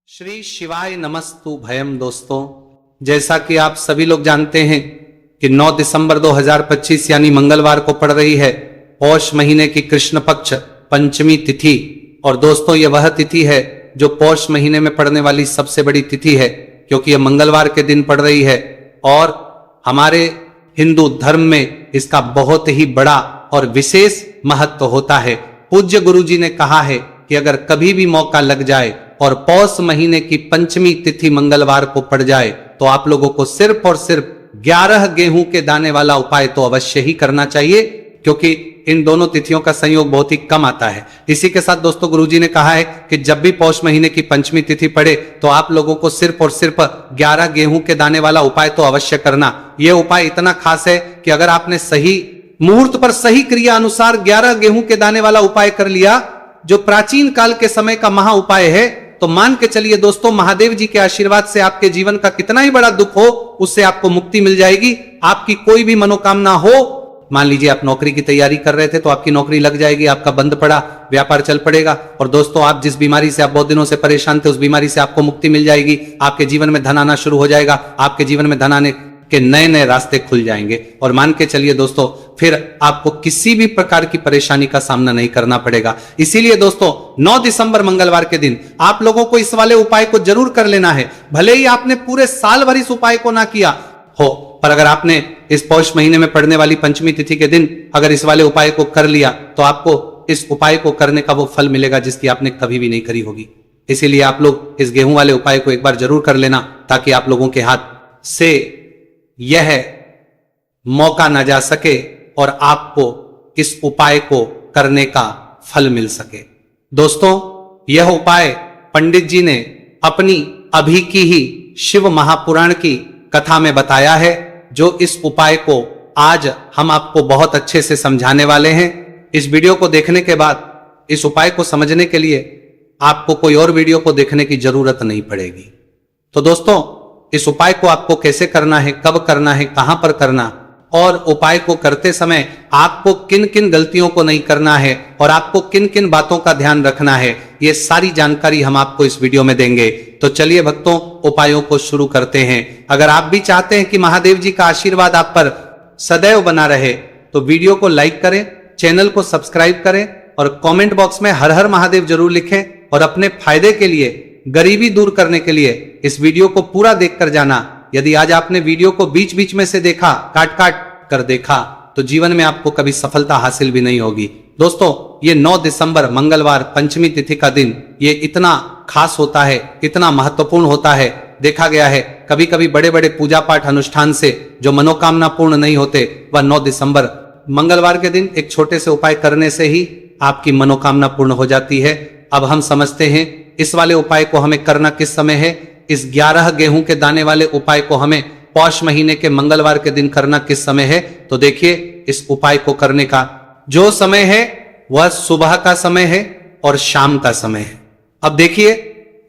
श्री शिवाय नमस्तु भयम। दोस्तों, जैसा कि आप सभी लोग जानते हैं कि 9 दिसंबर 2025 यानी मंगलवार को पड़ रही है पौष महीने की कृष्ण पक्ष पंचमी तिथि। और दोस्तों, यह वह तिथि है जो पौष महीने में पड़ने वाली सबसे बड़ी तिथि है, क्योंकि यह मंगलवार के दिन पड़ रही है। और हमारे हिंदू धर्म में इसका बहुत ही बड़ा और विशेष महत्व होता है। पूज्य गुरु जी ने कहा है कि अगर कभी भी मौका लग जाए और पौष महीने की पंचमी तिथि मंगलवार को पड़ जाए तो आप लोगों को सिर्फ और सिर्फ 11 गेहूं के दाने वाला उपाय तो अवश्य ही करना चाहिए, क्योंकि इन दोनों तिथियों का संयोग बहुत ही कम आता है। इसी के साथ दोस्तों, गुरुजी ने कहा है कि जब भी पौष महीने की पंचमी तिथि पड़े तो आप लोगों को सिर्फ और सिर्फ 11 गेहूं के दाने वाला उपाय तो अवश्य करना। यह उपाय इतना खास है कि अगर आपने सही मुहूर्त पर सही क्रिया अनुसार 11 गेहूं के दाने वाला उपाय कर लिया, जो प्राचीन काल के समय का महा उपाय है, तो मान के चलिए दोस्तों, महादेव जी के आशीर्वाद से आपके जीवन का कितना ही बड़ा दुख हो उससे आपको मुक्ति मिल जाएगी। आपकी कोई भी मनोकामना हो, मान लीजिए आप नौकरी की तैयारी कर रहे थे तो आपकी नौकरी लग जाएगी, आपका बंद पड़ा व्यापार चल पड़ेगा। और दोस्तों, आप जिस बीमारी से आप बहुत दिनों से परेशान थे उस बीमारी से आपको मुक्ति मिल जाएगी। आपके जीवन में धन आना शुरू हो जाएगा, आपके जीवन में धन आने के नए नए रास्ते खुल जाएंगे। और मान के चलिए दोस्तों, फिर आपको किसी भी प्रकार की परेशानी का सामना नहीं करना पड़ेगा। इसीलिए दोस्तों, 9 दिसंबर मंगलवार के दिन आप लोगों को इस वाले उपाय को जरूर कर लेना है। भले ही आपने पूरे साल भर इस उपाय को ना किया हो, पर अगर आपने इस पौष महीने में पड़ने वाली पंचमी तिथि के दिन अगर इस वाले उपाय को कर लिया तो आपको इस उपाय को करने का वो फल मिलेगा जिसकी आपने कभी भी नहीं करी होगी। इसीलिए आप लोग इस गेहूं वाले उपाय को एक बार जरूर कर लेना, ताकि आप लोगों के हाथ से यह मौका ना जा सके और आपको इस उपाय को करने का फल मिल सके। दोस्तों, यह उपाय पंडित जी ने अपनी अभी की ही शिव महापुराण की कथा में बताया है, जो इस उपाय को आज हम आपको बहुत अच्छे से समझाने वाले हैं। इस वीडियो को देखने के बाद इस उपाय को समझने के लिए आपको कोई और वीडियो को देखने की जरूरत नहीं पड़ेगी। तो दोस्तों, इस उपाय को आपको कैसे करना है, कब करना है, कहां पर करना, और उपाय को करते समय आपको किन किन गलतियों को नहीं करना है और आपको किन किन बातों का ध्यान रखना है, ये सारी जानकारी हम आपको इस वीडियो में देंगे। तो चलिए भक्तों, उपायों को शुरू करते हैं। अगर आप भी चाहते हैं कि महादेव जी का आशीर्वाद आप पर सदैव बना रहे तो वीडियो को लाइक करें, चैनल को सब्सक्राइब करें और कमेंट बॉक्स में हर हर महादेव जरूर लिखें। और अपने फायदे के लिए, गरीबी दूर करने के लिए इस वीडियो को पूरा देखकर जाना। यदि आज आपने वीडियो को बीच बीच में से देखा, काट काट कर देखा, तो जीवन में आपको कभी सफलता हासिल भी नहीं होगी। दोस्तों, ये 9 दिसंबर मंगलवार पंचमी तिथि का दिन ये इतना खास होता है, इतना महत्वपूर्ण होता है। देखा गया है कभी कभी बड़े बड़े पूजा पाठ अनुष्ठान से जो मनोकामना पूर्ण नहीं होते, वह 9 दिसंबर मंगलवार के दिन एक छोटे से उपाय करने से ही आपकी मनोकामना पूर्ण हो जाती है। अब हम समझते हैं इस वाले उपाय को हमें करना किस समय है। इस 11 गेहूं के दाने वाले उपाय को हमें पौष महीने के मंगलवार के दिन करना किस समय है। तो देखिए, इस उपाय को करने का जो समय है वह सुबह का समय है और शाम का समय है। अब देखिए,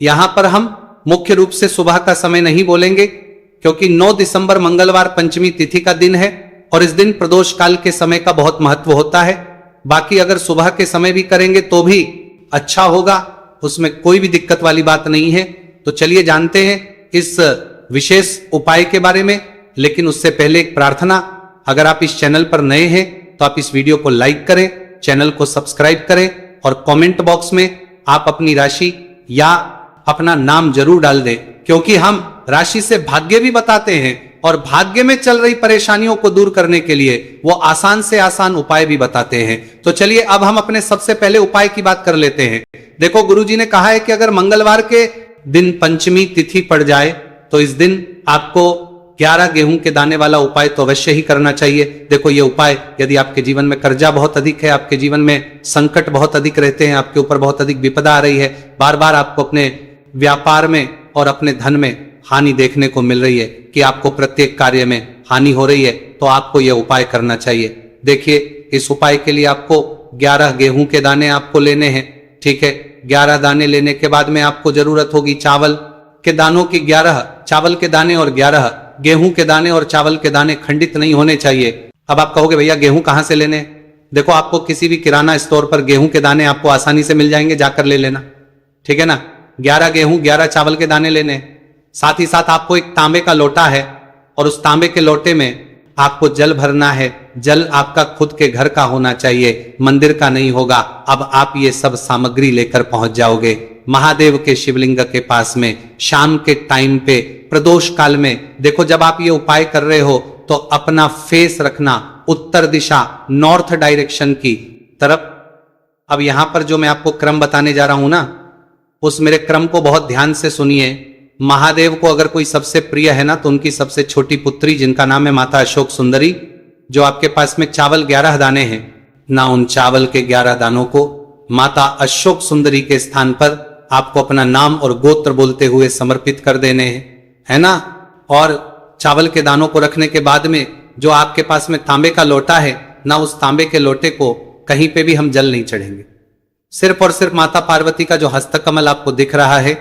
यहां पर हम मुख्य रूप से सुबह का समय नहीं बोलेंगे, क्योंकि 9 दिसंबर मंगलवार पंचमी तिथि का दिन है और इस दिन प्रदोष काल के समय का बहुत महत्व होता है। बाकी अगर सुबह के समय भी करेंगे तो भी अच्छा होगा, उसमें कोई भी दिक्कत वाली बात नहीं है। तो चलिए जानते हैं इस विशेष उपाय के बारे में। लेकिन उससे पहले एक प्रार्थना, अगर आप इस चैनल पर नए हैं तो आप इस वीडियो को लाइक करें, चैनल को सब्सक्राइब करें और कमेंट बॉक्स में आप अपनी राशि या अपना नाम जरूर डाल दें, क्योंकि हम राशि से भाग्य भी बताते हैं और भाग्य में चल रही परेशानियों को दूर करने के लिए वो आसान से आसान उपाय भी बताते हैं। तो चलिए अब हम अपने सबसे पहले उपाय की बात कर लेते हैं। देखो, गुरुजी ने कहा है कि अगर मंगलवार के दिन पंचमी तिथि पड़ जाए तो इस दिन आपको 11 गेहूं के दाने वाला उपाय तो अवश्य ही करना चाहिए। देखो, ये उपाय यदि आपके जीवन में कर्जा बहुत अधिक है, आपके जीवन में संकट बहुत अधिक रहते हैं, आपके ऊपर बहुत अधिक विपदा आ रही है, बार बार आपको अपने व्यापार में और अपने धन में हानि देखने को मिल रही है कि आपको प्रत्येक कार्य में हानि हो रही है, तो आपको यह उपाय करना चाहिए। देखिए, इस उपाय के लिए आपको 11 गेहूं के दाने आपको लेने हैं। ठीक है, 11 दाने लेने के बाद में आपको जरूरत होगी चावल के दानों की। 11 चावल के दाने और 11 गेहूं के दाने, और चावल के दाने खंडित नहीं होने चाहिए। अब आप कहोगे भैया गेहूं कहां से लेने? देखो, आपको किसी भी किराना स्टोर पर गेहूं के दाने आपको आसानी से मिल जाएंगे, जाकर ले लेना। ठीक है ना। 11 गेहूं 11 चावल के दाने लेने। साथ ही साथ आपको एक तांबे का लोटा है और उस तांबे के लोटे में आपको जल भरना है। जल आपका खुद के घर का होना चाहिए, मंदिर का नहीं होगा। अब आप ये सब सामग्री लेकर पहुंच जाओगे महादेव के शिवलिंग के पास में शाम के टाइम पे प्रदोष काल में। देखो जब आप ये उपाय कर रहे हो तो अपना फेस रखना उत्तर दिशा नॉर्थ डायरेक्शन की तरफ। अब यहां पर जो मैं आपको क्रम बताने जा रहा हूं ना, उस मेरे क्रम को बहुत ध्यान से सुनिए। महादेव को अगर कोई सबसे प्रिय है ना तो उनकी सबसे छोटी पुत्री जिनका नाम है माता अशोक सुंदरी, जो आपके पास में चावल 11 दाने हैं ना, उन चावल के 11 दानों को माता अशोक सुंदरी के स्थान पर आपको अपना नाम और गोत्र बोलते हुए समर्पित कर देने हैं, है ना। और चावल के दानों को रखने के बाद में जो आपके पास में तांबे का लोटा है ना, उस तांबे के लोटे को कहीं पे भी हम जल नहीं चढ़ेंगे। सिर्फ और सिर्फ माता पार्वती का जो हस्तकमल आपको दिख रहा है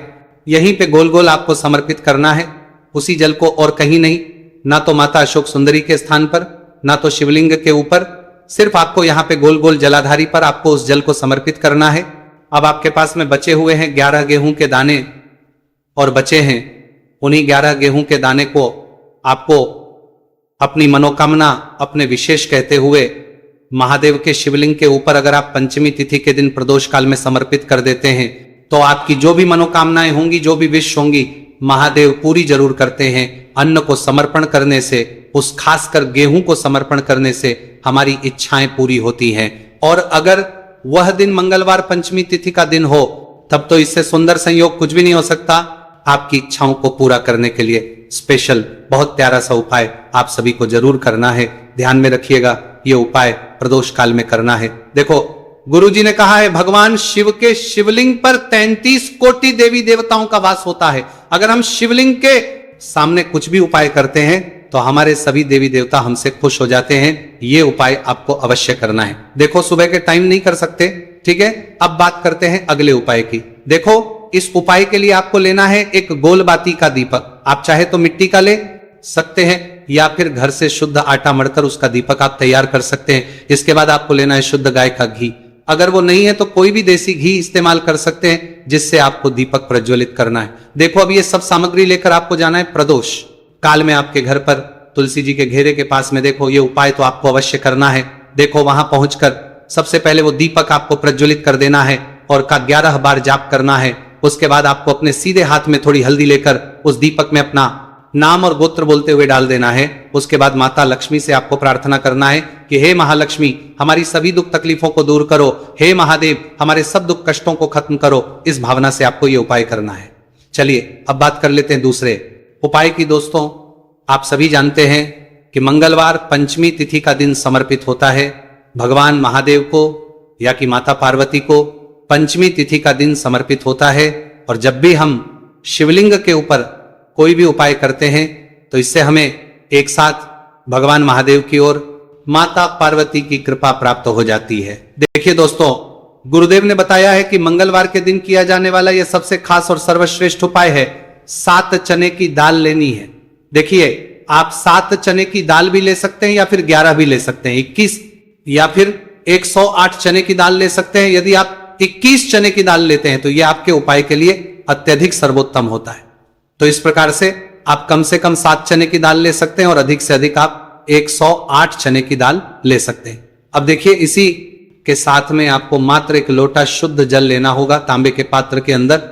यहीं पे गोल गोल आपको समर्पित करना है उसी जल को, और कहीं नहीं, ना तो माता अशोक सुंदरी के स्थान पर ना तो शिवलिंग के ऊपर। सिर्फ आपको यहां पे गोल गोल जलाधारी पर आपको उस जल को समर्पित करना है। अब आपके पास में बचे हुए हैं 11 गेहूं के दाने और बचे हैं उन्हीं 11 गेहूं के दाने को आपको अपनी मनोकामना अपने विशेष कहते हुए महादेव के शिवलिंग के ऊपर अगर आप पंचमी तिथि के दिन प्रदोष काल में समर्पित कर देते हैं तो आपकी जो भी मनोकामनाएं होंगी, जो भी विश होंगी, महादेव पूरी जरूर करते हैं। अन्न को समर्पण करने से, उस खासकर गेहूं को समर्पण करने से हमारी इच्छाएं पूरी होती हैं। और अगर वह दिन मंगलवार पंचमी तिथि का दिन हो तब तो इससे सुंदर संयोग कुछ भी नहीं हो सकता। आपकी इच्छाओं को पूरा करने के लिए स्पेशल बहुत प्यारा सा उपाय आप सभी को जरूर करना है। ध्यान में रखिएगा, ये उपाय प्रदोष काल में करना है। देखो गुरुजी ने कहा है भगवान शिव के शिवलिंग पर 33 कोटि देवी देवताओं का वास होता है। अगर हम शिवलिंग के सामने कुछ भी उपाय करते हैं तो हमारे सभी देवी देवता हमसे खुश हो जाते हैं। ये उपाय आपको अवश्य करना है। देखो सुबह के टाइम नहीं कर सकते, ठीक है। अब बात करते हैं अगले उपाय की। देखो इस उपाय के लिए आपको लेना है एक गोलबाती का दीपक। आप चाहे तो मिट्टी का ले सकते हैं या फिर घर से शुद्ध आटा मढ़कर उसका दीपक आप तैयार कर सकते हैं। इसके बाद आपको लेना है शुद्ध गाय का घी। अगर वो नहीं है तो कोई भी देसी घी इस्तेमाल कर सकते हैं जिससे आपको दीपक प्रज्वलित करना है। देखो अब ये सब सामग्री लेकर आपको जाना है प्रदोष काल में आपके घर पर तुलसी जी के घेरे के पास में। देखो ये उपाय तो आपको अवश्य करना है। देखो वहां पहुंचकर सबसे पहले वो दीपक आपको प्रज्वलित कर देना है और का 11 बार जाप करना है। उसके बाद आपको अपने सीधे हाथ में थोड़ी हल्दी लेकर उस दीपक में अपना नाम और गोत्र बोलते हुए डाल देना है। उसके बाद माता लक्ष्मी से आपको प्रार्थना करना है कि हे महालक्ष्मी हमारी सभी दुख तकलीफों को दूर करो, हे महादेव हमारे सब दुख कष्टों को खत्म करो। इस भावना से आपको ये उपाय करना है। चलिए अब बात कर लेते हैं दूसरे उपाय की। दोस्तों आप सभी जानते हैं कि मंगलवार पंचमी तिथि का दिन समर्पित होता है भगवान महादेव को या कि माता पार्वती को। पंचमी तिथि का दिन समर्पित होता है और जब भी हम शिवलिंग के ऊपर कोई भी उपाय करते हैं तो इससे हमें एक साथ भगवान महादेव की ओर माता पार्वती की कृपा प्राप्त हो जाती है। देखिए दोस्तों गुरुदेव ने बताया है कि मंगलवार के दिन किया जाने वाला यह सबसे खास और सर्वश्रेष्ठ उपाय है। 7 चने की दाल लेनी है। देखिए आप 7 चने की दाल भी ले सकते हैं या फिर 11 भी ले सकते हैं, 21 या फिर 108 चने की दाल ले सकते हैं। यदि आप 21 चने की दाल लेते हैं तो यह आपके उपाय के लिए अत्यधिक सर्वोत्तम होता है। तो इस प्रकार से आप कम से कम 7 चने की दाल ले सकते हैं और अधिक से अधिक आप 108 चने की दाल ले सकते हैं। अब देखिए इसी के साथ में आपको मात्र एक लोटा शुद्ध जल लेना होगा तांबे के पात्र के अंदर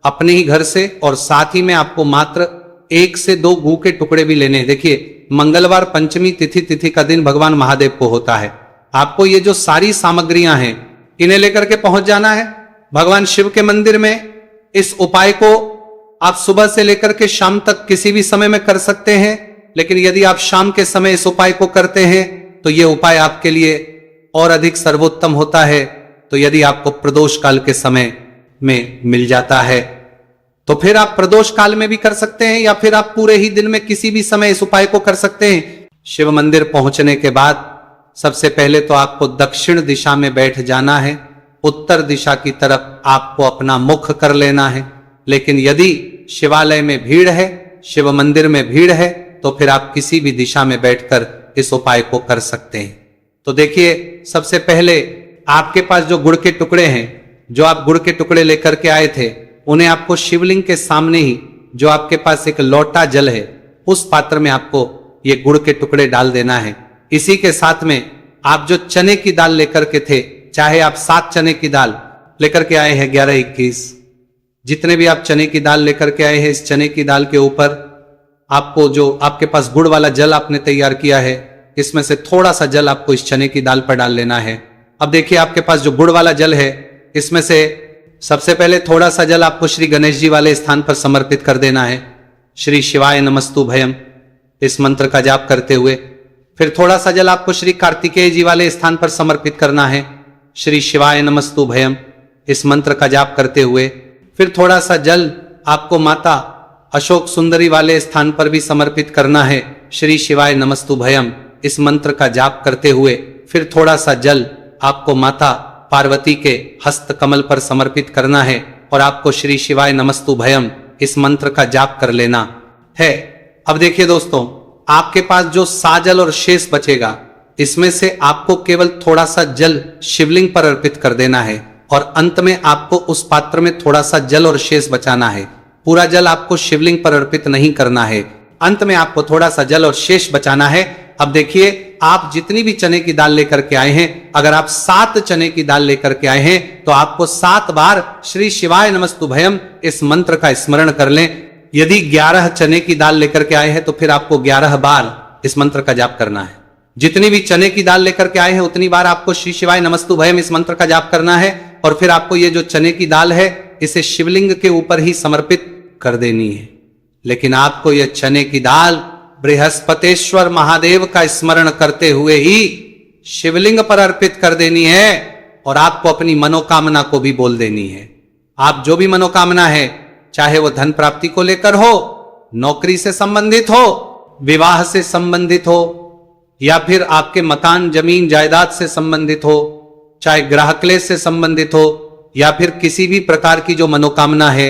अपने ही घर से, और साथ ही में आपको मात्र 1 से 2 गू के टुकड़े भी लेने हैं। देखिए मंगलवार पंचमी तिथि का दिन भगवान महादेव को होता है। आपको ये जो सारी सामग्रियां हैं इन्हें लेकर के पहुंच जाना है भगवान शिव के मंदिर में। इस उपाय को आप सुबह से लेकर के शाम तक किसी भी समय में कर सकते हैं, लेकिन यदि आप शाम के समय इस उपाय को करते हैं तो यह उपाय आपके लिए और अधिक सर्वोत्तम होता है। तो यदि आपको प्रदोष काल के समय में मिल जाता है तो फिर आप प्रदोष काल में भी कर सकते हैं या फिर आप पूरे ही दिन में किसी भी समय इस उपाय को कर सकते हैं। शिव मंदिर पहुंचने के बाद सबसे पहले तो आपको दक्षिण दिशा में बैठ जाना है। उत्तर दिशा की तरफ आपको अपना मुख कर लेना है। लेकिन यदि शिवालय में भीड़ है, शिव मंदिर में भीड़ है, तो फिर आप किसी भी दिशा में बैठकर इस उपाय को कर सकते हैं। तो देखिए सबसे पहले आपके पास जो गुड़ के टुकड़े हैं, जो आप गुड़ के टुकड़े लेकर के आए थे, उन्हें आपको शिवलिंग के सामने ही जो आपके पास एक लोटा जल है उस पात्र में आपको ये गुड़ के टुकड़े डाल देना है। इसी के साथ में आप जो चने की दाल लेकर के थे, चाहे आप 7 चने की दाल लेकर के आए हैं, 11-21 जितने भी आप चने की दाल लेकर के आए हैं, इस चने की दाल के ऊपर आपको जो आपके पास गुड़ वाला जल आपने तैयार किया है, इसमें से थोड़ा सा जल आपको इस चने की दाल पर डाल लेना है। अब देखिए आपके पास जो गुड़ वाला जल है, इसमें से सबसे पहले थोड़ा सा जल आपको श्री गणेश जी वाले स्थान पर समर्पित कर देना है, श्री शिवाय नमस्तु भयम इस मंत्र का जाप करते हुए। फिर थोड़ा सा जल आपको श्री कार्तिकेय जी वाले स्थान पर समर्पित करना है, श्री शिवाय नमस्तु भयम इस मंत्र का जाप करते हुए। फिर थोड़ा सा जल आपको माता अशोक सुंदरी वाले स्थान पर भी समर्पित करना है, श्री शिवाय नमस्तु भयम इस मंत्र का जाप करते हुए। फिर थोड़ा सा जल आपको माता पार्वती के हस्त कमल पर समर्पित करना है और आपको श्री शिवाय नमस्तु भयम इस मंत्र का जाप कर लेना है। अब देखिए दोस्तों, आपके पास जो साजल और शेष बचेगा, इसमें से आपको केवल थोड़ा सा जल शिवलिंग पर अर्पित कर देना है और अंत में आपको उस पात्र में थोड़ा सा जल और शेष बचाना है। पूरा जल आपको शिवलिंग पर अर्पित नहीं करना है, अंत में आपको थोड़ा सा जल और शेष बचाना है। अब देखिए, आप जितनी भी चने की दाल लेकर के आए हैं, अगर आप 7 चने की दाल लेकर के आए हैं तो आपको 7 बार श्री शिवाय नमस्तु भयम इस मंत्र का स्मरण कर लें। यदि 11 चने की दाल लेकर के आए हैं तो फिर आपको 11 बार इस मंत्र का जाप करना है। जितनी भी चने की दाल लेकर के आए हैं उतनी बार आपको श्री शिवाय नमस्तु भयम इस मंत्र का जाप करना है और फिर आपको ये जो चने की दाल है इसे शिवलिंग के ऊपर ही समर्पित कर देनी है। लेकिन आपको यह चने की दाल बृहस्पतेश्वर महादेव का स्मरण करते हुए ही शिवलिंग पर अर्पित कर देनी है और आपको अपनी मनोकामना को भी बोल देनी है। आप जो भी मनोकामना है, चाहे वो धन प्राप्ति को लेकर हो, नौकरी से संबंधित हो, विवाह से संबंधित हो, या फिर आपके मकान जमीन जायदाद से संबंधित हो, चाहे ग्रह क्लेश से संबंधित हो, या फिर किसी भी प्रकार की जो मनोकामना है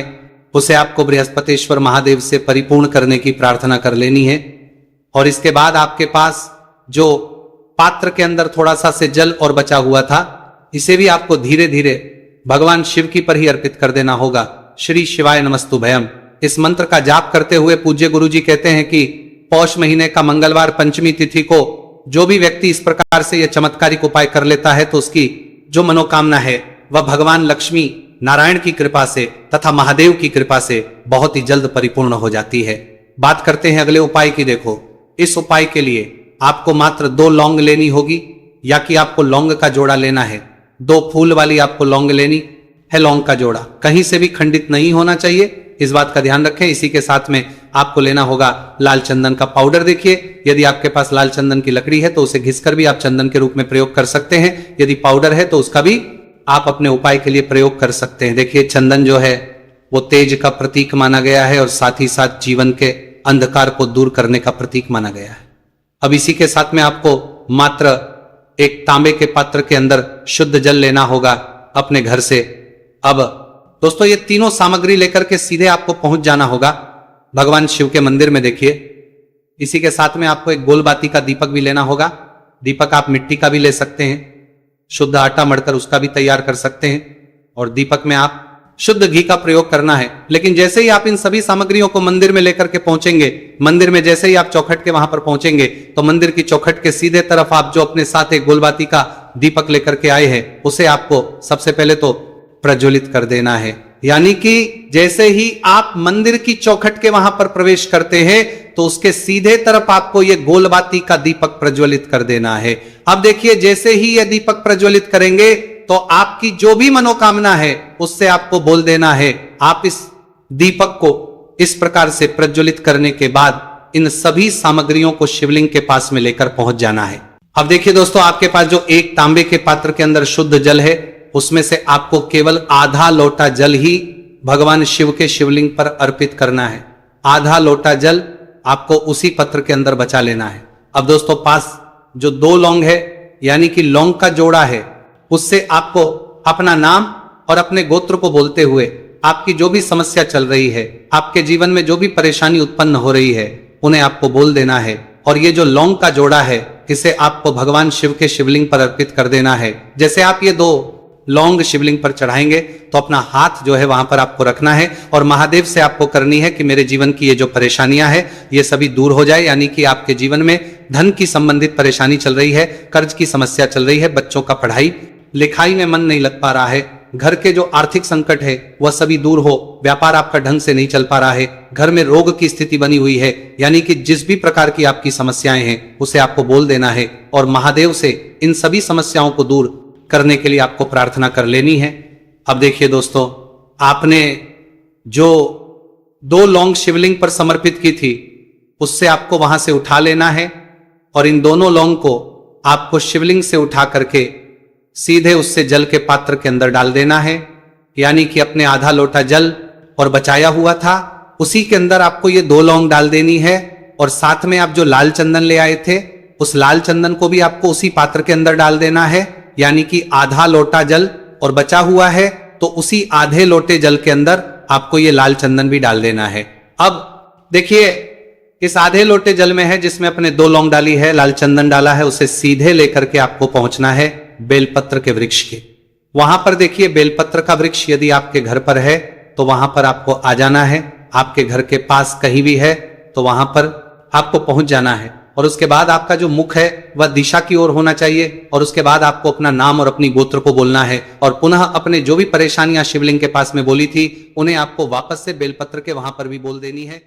उसे आपको बृहस्पतेश्वर महादेव से परिपूर्ण करने की प्रार्थना कर लेनी है। और इसके बाद आपके पास जो पात्र के अंदर थोड़ा सा से जल और बचा हुआ था, इसे भी आपको धीरे धीरे भगवान शिव की पर ही अर्पित कर देना होगा। श्री शिवाय नमस्तु भयम इस मंत्र का जाप करते हुए पूज्य गुरु जी कहते हैं कि पौष महीने का मंगलवार पंचमी तिथि को जो भी व्यक्ति इस प्रकार से यह चमत्कारिक उपाय कर लेता है तो उसकी जो मनोकामना है वह भगवान लक्ष्मी नारायण की कृपा से तथा महादेव की कृपा से बहुत ही जल्द परिपूर्ण हो जाती है। बात करते हैं अगले उपाय की। देखो, इस उपाय के लिए आपको मात्र 2 लौंग लेनी होगी, या कि आपको लौंग का जोड़ा लेना है। 2 फूल वाली आपको लौंग लेनी है। लौंग का जोड़ा कहीं से भी खंडित नहीं होना चाहिए, इस बात का ध्यान रखें। इसी के साथ में आपको लेना होगा लाल चंदन का पाउडर। देखिए, यदि आपके पास लाल चंदन की लकड़ी है तो उसे घिसकर भी आप चंदन के रूप में प्रयोग कर सकते हैं। यदि पाउडर है तो उसका भी आप अपने उपाय के लिए प्रयोग कर सकते हैं। देखिए, चंदन जो है वो तेज का प्रतीक माना गया है और साथ ही साथ जीवन के अंधकार को दूर करने का प्रतीक माना गया है। अब इसी के साथ में आपको मात्र एक तांबे के पात्र के अंदर शुद्ध जल लेना होगा अपने घर से। अब दोस्तों, ये तीनों सामग्री लेकर के सीधे आपको पहुंच जाना होगा भगवान शिव के मंदिर में। देखिए, इसी के साथ में आपको एक गोलबाती का दीपक भी लेना होगा। दीपक आप मिट्टी का भी ले सकते हैं, शुद्ध आटा मढ़कर उसका भी तैयार कर सकते हैं, और दीपक में आप शुद्ध घी का प्रयोग करना है। लेकिन जैसे ही आप इन सभी सामग्रियों को मंदिर में लेकर के पहुंचेंगे, मंदिर में जैसे ही आप चौखट के वहां पर पहुंचेंगे तो मंदिर की चौखट के सीधे तरफ आप जो अपने साथ एक गोलबाती का दीपक लेकर के आए हैं उसे आपको सबसे पहले तो प्रज्वलित कर देना है। यानी कि जैसे ही आप मंदिर की चौखट के वहां पर प्रवेश करते हैं तो उसके सीधे तरफ आपको यह गोलबाती का दीपक प्रज्वलित कर देना है। अब देखिए, जैसे ही यह दीपक प्रज्वलित करेंगे तो आपकी जो भी मनोकामना है उससे आपको बोल देना है। आप इस दीपक को इस प्रकार से प्रज्वलित करने के बाद इन सभी सामग्रियों को शिवलिंग के पास में लेकर पहुंच जाना है। अब देखिए दोस्तों, आपके पास जो एक तांबे के पात्र के अंदर शुद्ध जल है उसमें से आपको केवल आधा लोटा जल ही भगवान शिव के शिवलिंग पर अर्पित करना है। आधा लोटा जल आपको उसी पत्र के अंदर बचा लेना है। अब दोस्तों, पास जो 2 लौंग है यानी कि लौंग का जोड़ा है, उससे आपको अपना नाम और अपने गोत्र को बोलते हुए आपकी जो भी समस्या चल रही है, आपके जीवन में जो भी परेशानी उत्पन्न हो रही है, उन्हें आपको बोल देना है। और ये जो लौंग का जोड़ा है इसे आपको भगवान शिव के शिवलिंग पर अर्पित कर देना है। जैसे आप ये 2 लौंग शिवलिंग पर चढ़ाएंगे तो अपना हाथ जो है वहां पर आपको रखना है और महादेव से आपको करनी है कि मेरे जीवन की ये जो परेशानियां है ये सभी दूर हो जाए, यानी कि आपके जीवन में धन की संबंधित परेशानी चल रही है, कर्ज की समस्या चल रही है, बच्चों का पढ़ाई लिखाई में मन नहीं लग पा रहा है, घर के जो आर्थिक संकट है वह सभी दूर हो, व्यापार आपका ढंग से नहीं चल पा रहा है, घर में रोग की स्थिति बनी हुई है, यानी कि जिस भी प्रकार की आपकी समस्याएं हैं उसे आपको बोल देना है और महादेव से इन सभी समस्याओं को दूर करने के लिए आपको प्रार्थना कर लेनी है। अब देखिए दोस्तों, आपने जो 2 लौंग शिवलिंग पर समर्पित की थी उससे आपको वहां से उठा लेना है और इन दोनों लौंग को आपको शिवलिंग से उठा करके सीधे उससे जल के पात्र के अंदर डाल देना है, यानी कि अपने आधा लोटा जल और बचाया हुआ था उसी के अंदर आपको ये 2 लौंग डाल देनी है और साथ में आप जो लाल चंदन ले आए थे उस लाल चंदन को भी आपको उसी पात्र के अंदर डाल देना है, यानी कि आधा लोटा जल और बचा हुआ है तो उसी आधे लोटे जल के अंदर आपको ये लाल चंदन भी डाल देना है। अब देखिए, इस आधे लोटे जल में है जिसमें अपने 2 लौंग डाली है, लाल चंदन डाला है, उसे सीधे लेकर के आपको पहुंचना है बेलपत्र के वृक्ष के। वहां पर देखिए बेलपत्र का वृक्ष यदि आपके घर पर है तो वहां पर आपको आ जाना है, आपके घर के पास कहीं भी है तो वहां पर आपको पहुंच जाना है और उसके बाद आपका जो मुख है वह दिशा की ओर होना चाहिए और उसके बाद आपको अपना नाम और अपनी गोत्र को बोलना है और पुनः अपने जो भी परेशानियां शिवलिंग के पास में बोली थी उन्हें आपको वापस से बेलपत्र के वहां पर भी बोल देनी है।